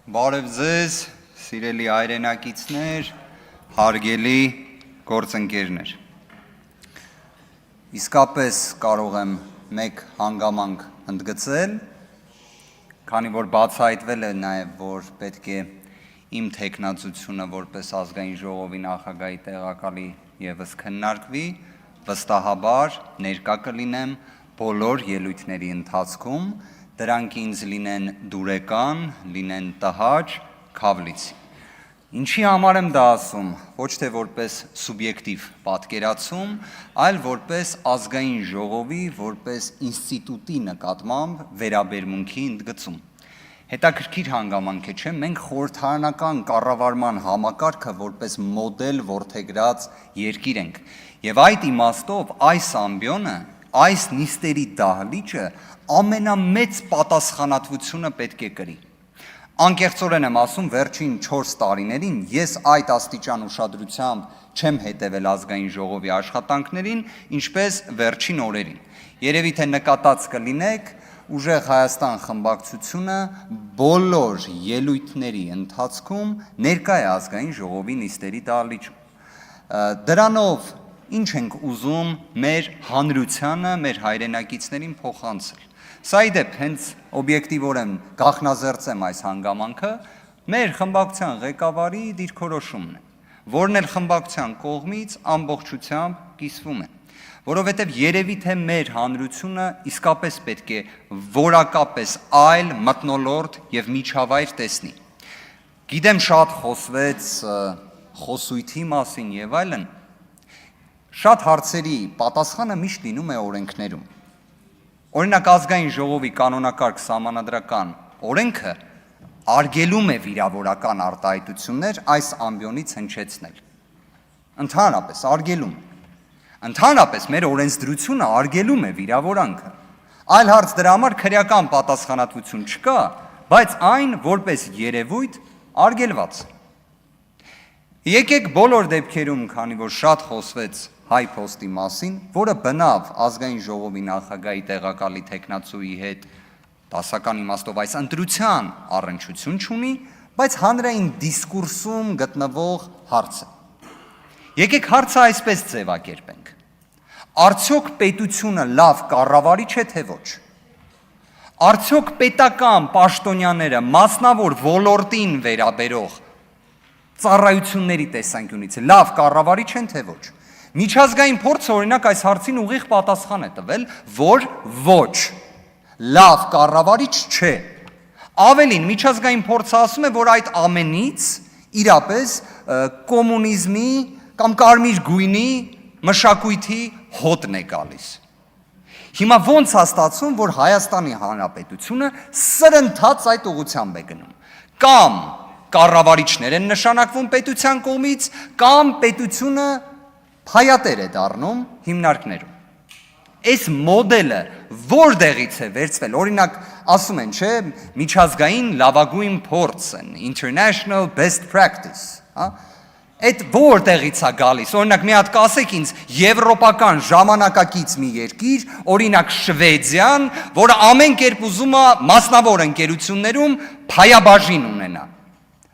Բարև ձեզ, սիրելի հայրենակիցներ, հարգելի գործընկերներ։ Իսկապես կարող եմ մեկ հանգամանք ընդգծել, քանի որ բացահայտվել է նաև, որ պետք է իմ թեկնածությունը որպես ազգային ժողովի նախագահի տեղակալի ևս քննարկվի, վստահաբար ներկա կլինեմ բոլոր ելույթների ընթացքում, դրանք ինձ լինեն դուրեկան, լինեն տհաճ, քավլիցի։ Ինչի համար եմ դա ասում, ոչ թե որպես սուբյեկտիվ պատկերացում, այլ որպես ազգային ժողովի, որպես ինստիտուտի նկատմամբ վերաբերմունքի ընդգծում։ Հետաքրքիր հանգամանք է, չէ՞, մենք խորհրդարանական կառավարման համակարգը որպես մոդել որդեգրած երկիր ենք, եւ այդ իմաստով այս ամբիոնը, այս նիստերի դահլիճը ամենամեծ պատասխանատվությունը պետք է կրի։ Անկեղծորեն եմ ասում, վերջին 4 տարիներին ես այդ աստիճան ուշադրությամբ չեմ հետևել ազգային ժողովի աշխատանքներին, ինչպես վերջին օրերին։ Երևի թե նկատած կլինեք, Ուժեղ Հայաստան խմբակցությունը բոլոր ելույթների ընթացքում ներկա է ազգային ժողովի նիստերի դահլիճում։ Դրանով ինչ ենք ուզում մեր հանրությանը, մեր հայրենակիցներին փոխանցել։ Սա ի դեպ հենց օբյեկտիվորեն գաղտնազերծեմ այս հանգամանքը, մեր խմբակցության ղեկավարի դիրքորոշումն է, որն էլ խմբակցության կողմից ամբողջությամբ կիսվում է, որովհետև երևի թե մեր հանրությունը իսկապես պետք է որակապես այլ մթնոլորտ եւ միջավայր տեսնի։ Գիտեմ շատ խոսվեց խոսույթի մասին եւ այլն, շատ հարցերի պատասխանը միշտ լինում է օրենքներում։ Օրինակ ազգային ժողովի կանոնակարգ սահմանադրական օրենքը արգելում է վիրավորական արտահայտություններ այս ամբիոնից հնչեցնել։ Ընդհանրապես արգելում է։ Ընդհանրապես մեր օրենսդրությունը արգելում է վիրավորանքը։ Այլ հարց դրա համար քրեական պատասխանատվություն չկա, բայց այն որպես երևույթ արգելված է։ Եկեք բոլոր դեպքերում, քանի որ շատ խոսվեց հայ փոստի մասին, որը բնավ ազգային ժողովի նախագահի տեղակալի թեկնածուի հետ դասական իմաստով այս ընտրության առնչություն չունի, բայց հանրային դիսկուրսում գտնվող հարց է։ Եկեք հարցը այսպես ձևակերպենք. արդյոք պետությունը լավ կառավարիչ է, թե ոչ։ Արդյոք պետական պաշտոնյաները մասնավոր ոլորտին վերաբերող ծառայությունների տեսանկյունից լավ կառավարիչ են, թե ոչ։ Միջազգային փորձը օրինակ այս հարցին ուղիղ պատասխան է տվել, որ ոչ, լավ կառավարիչ չէ։ Ավելին, միջազգային փորձը ասում է, որ այդ ամենից իրապես կոմունիզմի կամ կարմիր գույնի մշակույթի հոտն է գալիս։ Հիմա ոնց է ստացվում, որ Հայաստանի Հանրապետությունը սրընթաց այդ ուղղությամբ է գնում։ Կամ կառավարիչներ են նշանակվում պետության կողմից, կամ պետությունը փայատեր է դառնում հիմնարկներում։ Այս մոդելը որտեղից է վերցվել, օրինակ ասում են, չէ, միջազգային լավագույն փորձն, international best practice, հա։ Այդ որտեղից է գալիս, օրինակ մի հատ կասեք ինձ եվրոպական ժամանակակից մի երկիր, օրինակ Շվեդիան, որը ամեն կերպ ուզում է մասնավոր ընկերություններում փայաբաժին ունենա։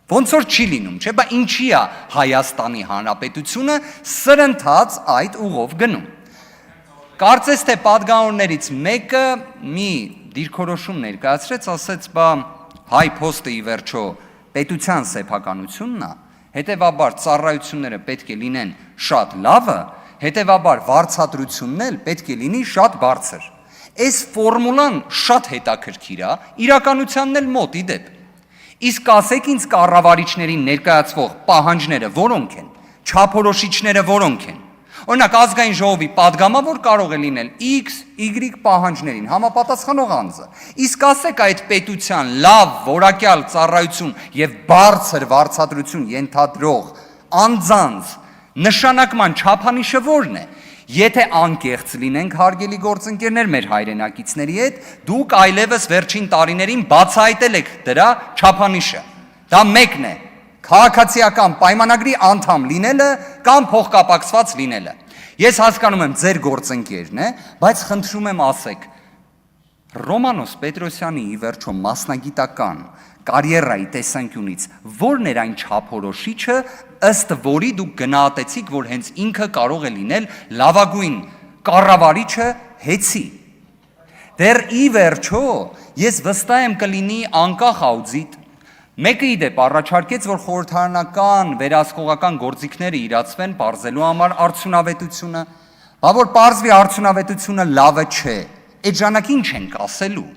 Ոնց որ չի լինում, չէ, բա ինչի է Հայաստանի Հանրապետությունը սրընթաց այդ ուղով գնում։ Կարծես թե պատգամավորներից մեկը մի դիրքորոշում ներկայացրեց, ասեց, բա հայ փոստը ի վերջո պետության սեփականությունն է, հետևաբար ծառայությունները պետք է լինեն շատ լավը, հետևաբար վարձատրությունն էլ պետք է լինի շատ բարձր։ Այս ֆորմուլան շատ հետաքրքիր է, իրականությանն էլ մոտ ի դեպ։ Իսկ ասեք ինձ կառավարիչներին ներկայացվող պահանջները որոնք են, չափորոշիչները որոնք են։ Օրինակ ազգային ժողովի падգամավոր կարող է լինել X, Y պահանջներին համապատասխանող անձը։ Իսկ ասեք այդ պետության լավ որակյալ ծառայություն եւ բարձր վարձատրություն ենթադրող անձանց նշանակման չափանիշը որն է։ Եթե անկեղծ լինենք հարգելի գործընկերներ մեր հայրենակիցների հետ, դուք այլևս վերջին տարիներին բացահայտել եք դրա չափանիշը։ Դա մեկն է, քաղաքացիական պայմանագրի անդամ լինելը կամ փոխկապակցված լինելը։ Ես հասկանում եմ ձեր գործընկերն է, բայց խնդրում եմ ասեք, Ռոմանոս Պետրոսյանի ի վերջո մասնագիտական կարիերայի տեսանկյունից որն էր այն չափորոշիչը, ըստ որի դուք գնահատեցիք, որ հենց ինքը կարող է լինել լավագույն կառավարիչը հեծի։ Դեռ ի վերջո ես վստահ եմ կլինի անկախ աուդիտ, մեկը իդեպ առաջարկեց, որ խորհրդարանական վերահսկողական գործիքները իրացվեն պարզելու համար արդյունավետությունը, բա որ պարզվի արդյունավետությունը լավը չէ, այդ ժամանակ ինչ ենք ասելու,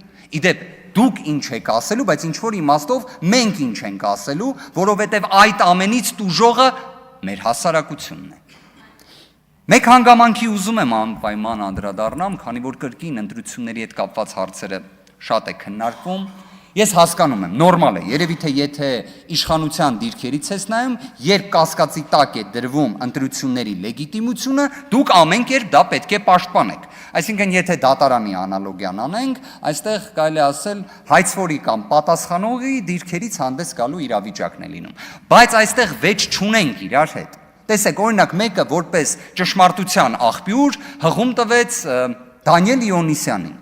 իդեպ դուք ինչ եք ասելու, բայց ինչ-որ իմաստով մենք ինչ ենք ասելու, որովհետև այդ ամենից տուժողը մեր հասարակությունն է։ Մեկ հանգամանքի ուզում եմ անպայման անդրադառնամ, քանի որ կրկին ընտրությունների հետ կապված հարցերը շատ է քննարկվում, ես հասկանում եմ, նորմալ է, երևի թե եթե իշխանության դիրքերից ես նայում, երբ կասկածի տակ է դրվում ընտրությունների լեգիտիմությունը, դուք ամեն կերպ դա պետք է պաշտպանեք։ Այսինքն, եթե դատարանի անալոգիան անենք, այստեղ կարելի ասել հայցվորի կամ պատասխանողի դիրքերից հանդես գալու իրավիճակն է լինում։ Բայց այստեղ վեճ չունենք իրար հետ։ Տեսեք, օրինակ մեկը որպես ճշմարտության աղբյուր հղում տվեց Դանիել Իոնիսյանին։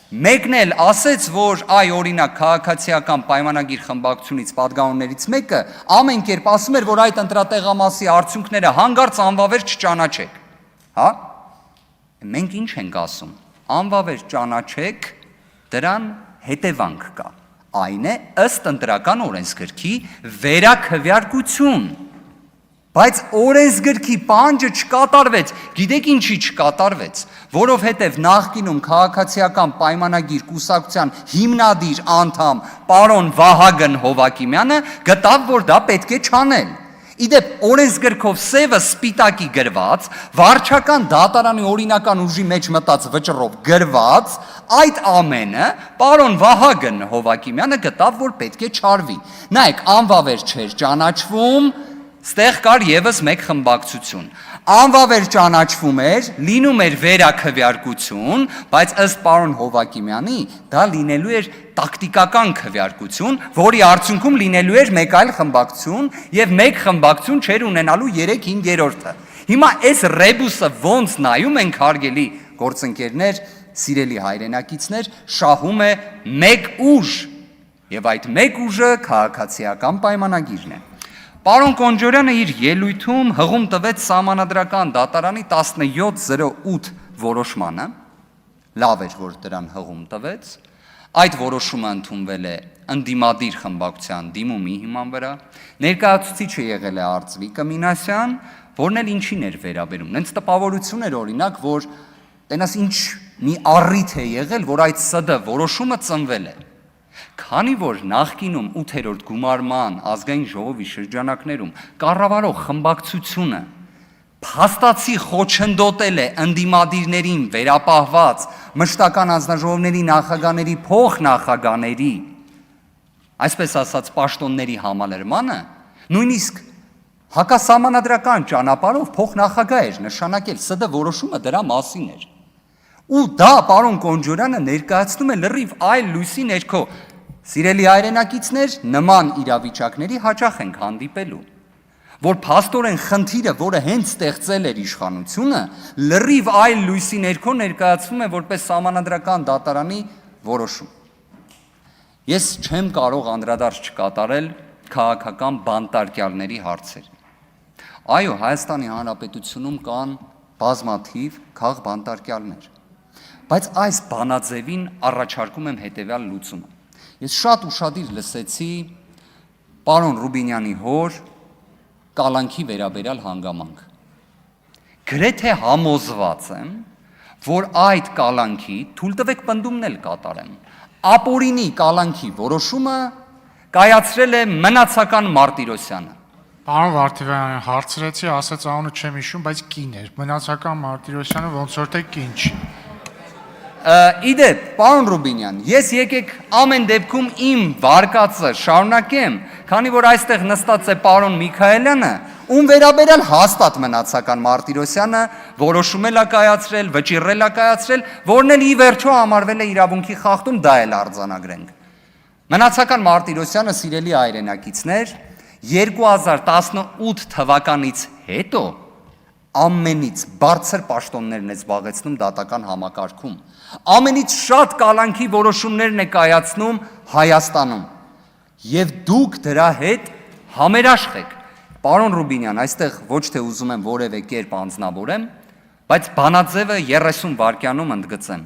Մեկն էլ ասեց, որ այ օրինակ քաղաքացիական պայմանագիր խմբակցությունից պատգամավորներից մեկը ամեն կերպ ասում էր, որ այդ ընտրատեղամասի արդյունքները հանգարց անվավեր չճանաչեք, հա? Մենք ինչ ենք ասում, անվավեր ճանաչեք, դրան հետևանք կա, այն է ըստ ընտրական օրենսգրքի վերաքվյարկություն, բայց օրենսգրքի պահանջը չկատարվեց, գիտեք ինչի չկատարվեց, որովհետև նախկինում քաղաքացիական պայմանագիր կուսակցության հիմնադիր անդամ պարոն Վահագն Հովակիմյանը գտավ, որ դա պետք է չանել։ Իդեպ օրենսգրքով սևը սպիտակի գրված, վարչական դատարանի օրինական ուժի մեջ մտած վճռով գրված, այդ ամենը պարոն Վահագն Հովակիմյանը գտավ, որ պետք է չարվի։ Նայեք, անվավեր չէր ճանաչվում, ստեղ կար եւս մեկ խմբակցություն։ Անվավեր ճանաչվում էր, լինում էր վերաքվյարկություն, բայց ըստ պարոն Հովակիմյանի դա լինելու էր տակտիկական քվյարկություն, որի արդյունքում լինելու էր մեկ այլ խմբակցություն եւ մեկ խմբակցություն չէր ունենալու 3/5-ը։ Հիմա այս ռեբուսը ոնց նայում ենք, հարգելի գործընկերներ, սիրելի հայրենակիցներ, շահում է մեկ ուժ, եւ այդ մեկ ուժը քաղաքացիական պայմանագիրն է։ Պարոն Կոնջորյանը իր ելույթում հղում տվեց Սահմանադրական դատարանի 1708 որոշմանը, լավ էր, որ դրան հղում տվեց, այդ որոշումը ընդունվել է ընդդիմադիր խմբակցության դիմումի հիման վրա, ներկայացուցիչը եղել է Արծվիկ Մինասյան, որն էլ ինչին էր վերաբերում, նենց տպավորություն էր օրինակ, որ տենաս ինչ մի առիթ է եղել, որ այդ ՍԴ որոշումը ծնվել է։ Քանի որ նախկինում 8-րդ գումարման ազգային ժողովի շրջանակներում կառավարող խմբակցությունը փաստացի խոչընդոտել է ընդդիմադիրներին վերապահված մշտական անձնաժողովների նախագահների փոխնախագահների, այսպես ասած պաշտոնների համալրմանը, նույնիսկ հակասահմանադրական ճանապարհով փոխնախագահ էր նշանակել, ՍԴ որոշումը դրա մասին էր։ Ու դա պարոն Կոնջորյանը ներկայացնում է լրիվ այլ լույսի ներքո։ Սիրելի հայրենակիցներ, նման իրավիճակների հաճախ ենք հանդիպելու, որ փաստորեն խնդիրը, որը հենց ստեղծել էր իշխանությունը, լրիվ այլ լույսի ներքո ներկայացվում է որպես Սահմանադրական դատարանի որոշում։ Ես չեմ կարող անդրադարձ չկատարել քաղաքական բանտարկյալների հարցերին։ Այո, Հայաստանի Հանրապետությունում կան բազմաթիվ քաղբանտարկյալներ, բայց այս բանաձևին առաջարկում եմ հետևյալ լուծումը։ Ես շատ ուշադիր լսեցի պարոն Ռուբինյանի հոր կալանքի վերաբերյալ հանգամանք։ Գրեթե համոզված եմ, որ այդ կալանքի, թույլ տվեք պնդումն էլ կատարեմ, ապօրինի կալանքի որոշումը կայացրել է մնացական Մարտիրոսյանը։ Պարոն Վարդիվյան, հարցրեցի, ասաց անունը չեմ հիշում, բայց կին էր։ Մնացական Մարտիրոսյանը ոնց որ թե կին չի։ Իդեպ, պարոն Ռուբինյան, ես եկեք ամեն դեպքում իմ վարկածը շարունակեմ, քանի որ այստեղ նստած է պարոն Միքայելյանը, ում վերաբերյալ հաստատ մնացական Մարտիրոսյանը որոշում է կայացրել, վճիռել է կայացրել, որն էլ ի վերջո համարվել է իրավունքի խախտում, դա էլ արձանագրենք։ Մնացական Մարտիրոսյանը, սիրելի հայրենակիցներ, 2018 թվականից հետո ամենից բարձր պաշտոններն է զբաղեցնում դատական համակարգում, ամենից շատ կալանքի որոշումներն է կայացնում Հայաստանում։ եւ դուք դրա հետ համերաշխ եք։ Պարոն Ռուբինյան, այստեղ ոչ թե ուզում եմ որևէ կերպ անձնավորեմ, բայց բանաձևը 30 վայրկյանում ընդգծեմ։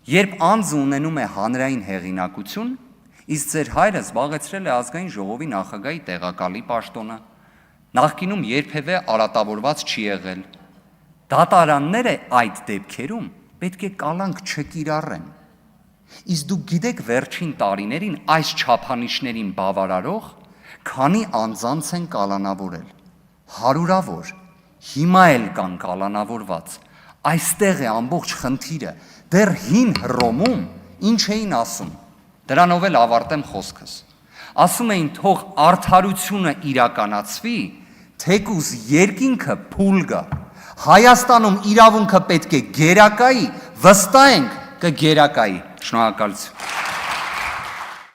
Երբ անձը ունենում է հանրային հեղինակություն, իսկ ձեր հայրը զբաղեցրել է ազգային ժողովի նախագահի տեղակալի պաշտոնը, նախկինում երբևէ արատավորված չի եղել։ Դատարանները այդ դեպքերում պետք է կալանք չկիրառեն։ Իսկ դուք գիտեք վերջին տարիներին այս չափանիշներին բավարարող քանի անձանց են կալանավորել։ Հարյուրավոր, հիմա էլ կան կալանավորված։ Այստեղ է ամբողջ խնդիրը։ Դեռ հին Հռոմում ինչ էին ասում։ Դրանով էլ ավարտեմ խոսքս։ Ասում էին թող արդարությունը իրականացվի, թեկուզ երկինքը փուլ գա։ Հայաստանում իրավունքը պետք է գերակայի, վստահ ենք կգերակայի։ Շնորհակալություն։